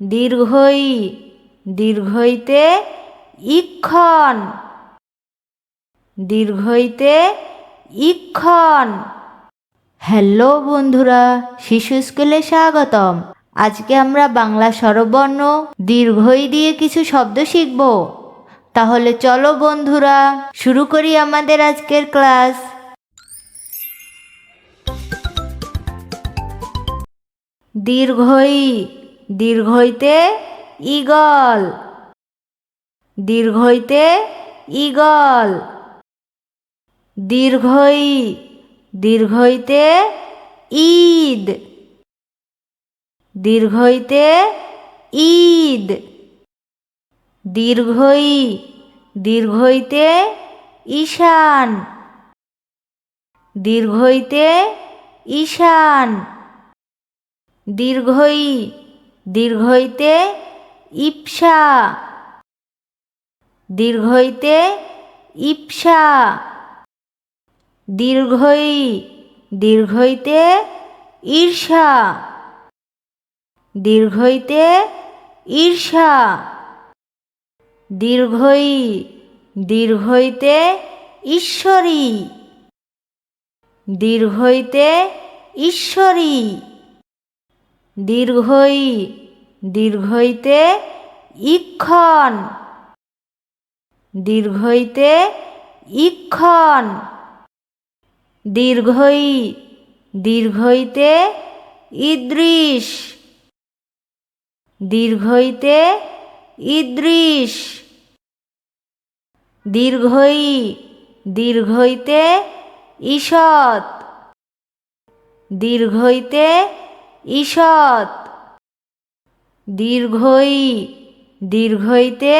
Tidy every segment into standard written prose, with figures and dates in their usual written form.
দীর্ঘই, দীর্ঘইতে ইক্ষণ, দীর্ঘইতে ইক্ষণ। হ্যালো বন্ধুরা, শিশু স্কুলে স্বাগতম। আজকে আমরা বাংলা স্বরবর্ণ দীর্ঘই দিয়ে কিছু শব্দ শিখব। তাহলে চলো বন্ধুরা, শুরু করি আমাদের আজকের ক্লাস। দীর্ঘই, দীর্ঘইতে ঈগল, দীর্ঘইতে ঈগল। দীর্ঘই, দীর্ঘইতে ঈদ, দীর্ঘইতে ঈদ। দীর্ঘই, দীর্ঘইতে ঈশান, দীর্ঘইতে ঈশান। দীর্ঘই, দীর্ঘইতে ইপ্সা, দীর্ঘইতে ইপ্সা। দীর্ঘই, দীর্ঘইতে ঈর্ষা, দীর্ঘইতে ঈর্ষা। দীর্ঘই, দীর্ঘইতে ঈশ্বরী, দীর্ঘইতে ঈশ্বরী। দীর্ঘই, দীর্ঘইতে ইক্ষণ, দীর্ঘইতে ইক্ষণ। দীর্ঘই, দীর্ঘইতে ইদৃশ, দীর্ঘইতে ইদৃশ। দীর্ঘই, দীর্ঘইতে ঈষৎ, দীর্ঘইতে ঈষৎ। দীর্ঘই, দীর্ঘইতে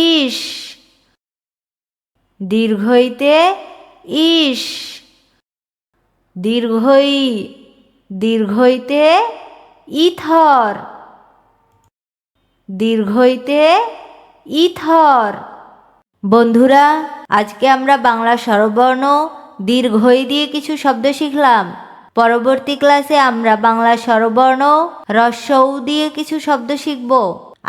ঈশ, দীর্ঘইতে ঈশ। দীর্ঘই, দীর্ঘইতে ইথর, দীর্ঘইতে ইথর। বন্ধুরা, আজকে আমরা বাংলা স্বরবর্ণ দীর্ঘই দিয়ে কিছু শব্দ শিখলাম। পরবর্তী ক্লাসে আমরা বাংলা স্বরবর্ণ হ্রস্ব উ দিয়ে কিছু শব্দ শিখব।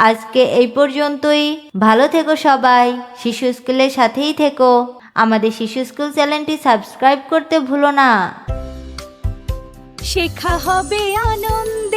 আজকে এই পর্যন্তই। ভালো থেকো সবাই, শিশু স্কুলের সাথেই থেকো। আমাদের শিশু স্কুল চ্যানেলটি সাবস্ক্রাইব করতে ভুলো না। শেখা হবে আনন্দ।